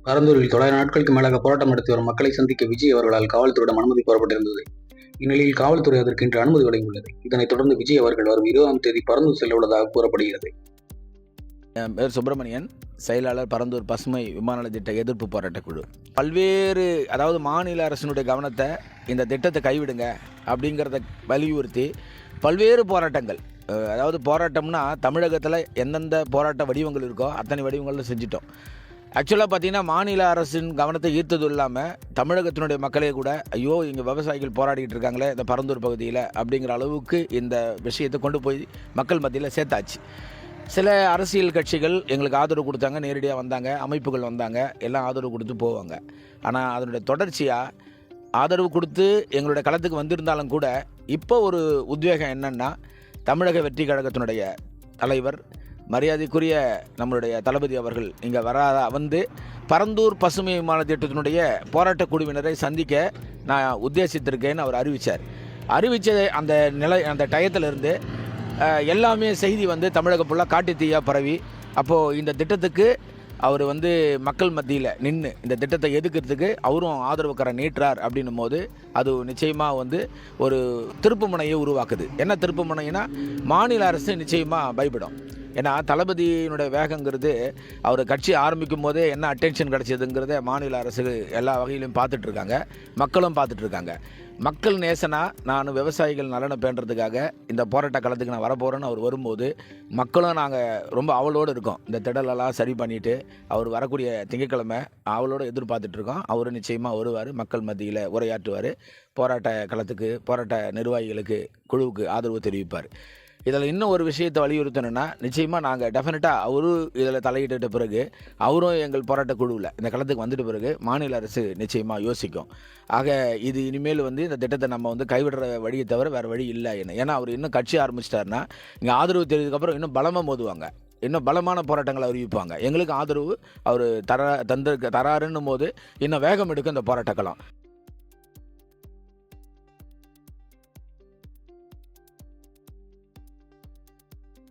பரந்தூரில் 900 நாட்களுக்கு மேலாக போராட்டம் நடத்தி வரும் மக்களை சந்திக்க விஜய் அவர்களால் காவல்துறையிடம் அனுமதி கோரப்பட்டிருந்தது. இந்நிலையில் காவல்துறை அதற்கு இன்று அனுமதி வழங்கியுள்ளது. இதனைத் தொடர்ந்து விஜய் அவர்கள் வரும் 20ஆம் தேதி பரந்தூர் செல்ல உள்ளதாக கூறப்படுகிறது. என் பேர் சுப்பிரமணியன், செயலாளர், பரந்தூர் பசுமை விமான நிலைய திட்ட எதிர்ப்பு போராட்ட குழு. பல்வேறு மாநில அரசினுடைய கவனத்தை இந்த திட்டத்தை கைவிடுங்க அப்படிங்கிறத வலியுறுத்தி பல்வேறு போராட்டங்கள், போராட்டம்னா தமிழகத்தில் எந்தெந்த போராட்ட வடிவங்கள் இருக்கோ அத்தனை வடிவங்களில் செஞ்சிட்டோம். ஆக்சுவலாக பார்த்தீங்கன்னா மாநில அரசின் கவனத்தை ஈர்த்தது இல்லாமல் தமிழகத்தினுடைய மக்களே கூட ஐயோ இங்கே விவசாயிகள் போராடிக்கிட்டு இருக்காங்களே இந்த பரந்தூர் பகுதியில் அப்படிங்கிற அளவுக்கு இந்த விஷயத்தை கொண்டு போய் மக்கள் மத்தியில் சேர்த்தாச்சு. சில அரசியல் கட்சிகள் எங்களுக்கு ஆதரவு கொடுத்தாங்க, நேரடியாக வந்தாங்க, அமைப்புகள் வந்தாங்க, எல்லாம் ஆதரவு கொடுத்து போவாங்க. ஆனால் அதனுடைய தொடர்ச்சியாக ஆதரவு கொடுத்து எங்களுடைய களத்துக்கு வந்திருந்தாலும் கூட இப்போ ஒரு உத்வேகம் என்னென்னா, தமிழக வெற்றி கழகத்தினுடைய தலைவர் மரியாதைக்குரிய நம்மளுடைய தளபதி அவர்கள் இங்கே வந்து பரந்தூர் பசுமை விமான திட்டத்தினுடைய போராட்ட குழுவினரை சந்திக்க நான் உத்தேசித்திருக்கேன்னு அவர் அறிவித்த அந்த டயத்திலிருந்து எல்லாமே செய்தி தமிழகம் ஃபுல்லாக காட்டு தீயாக பரவி, அப்போது இந்த திட்டத்துக்கு அவர் மக்கள் மத்தியில் நின்று இந்த திட்டத்தை எதுக்கிறதுக்கு அவரும் ஆதரவுக்கார நீட்டுறார் அப்படின்னும் போது அது நிச்சயமாக ஒரு திருப்பு முனையை உருவாக்குது. என்ன திருப்பு முனைனா, மாநில அரசு நிச்சயமாக பயப்படும். ஏன்னா தளபதியினுடைய வேகங்கிறது அவர் கட்சி ஆரம்பிக்கும் போதே என்ன அட்டென்ஷன் கிடச்சிதுங்கிறத மாநில அரசு எல்லா வகையிலும் பார்த்துட்ருக்காங்க, மக்களும் பார்த்துட்ருக்காங்க. மக்கள் நேசனா நான் விவசாயிகள் நலனை பேணுறதுக்காக இந்த போராட்ட களத்துக்கு நான் வரப்போகிறேன்னு அவர் வரும்போது மக்களும் நாங்கள் ரொம்ப அவளோடு இருக்கோம். இந்த திடலெல்லாம் சரி பண்ணிவிட்டு அவர் வரக்கூடிய திங்கட்கிழமை அவளோடு எதிர்பார்த்துட்ருக்கோம். அவர் நிச்சயமாக வருவார், மக்கள் மத்தியில் உரையாற்றுவார், போராட்ட களத்துக்கு போராட்ட நிர்வாகிகளுக்கு குழுவுக்கு ஆதரவு தெரிவிப்பார். இதில் இன்னும் ஒரு விஷயத்தை வலியுறுத்தணுன்னா, நிச்சயமாக நாங்கள் டெஃபினட்டாக அவரும் இதில் தலையிட்ட பிறகு அவரும் எங்கள் போராட்ட குழுவில் இந்த களத்துக்கு வந்துட்ட பிறகு மாநில அரசு நிச்சயமாக யோசிக்கும். ஆக இது இனிமேல் இந்த திட்டத்தை நம்ம கைவிடுற வழியை தவிர வேறு வழி இல்லை. ஏன்னா அவர் இன்னும் கட்சி ஆரம்பிச்சிட்டாருன்னா இங்கே ஆதரவு தெரிஞ்சதுக்கப்புறம் இன்னும் பலமாக மோதுவாங்க, இன்னும் பலமான போராட்டங்களை அறிவிப்பாங்க. எங்களுக்கு ஆதரவு அவர் தராருன்னும் போது இன்னும் வேகம் எடுக்கும் இந்த போராட்ட களம்.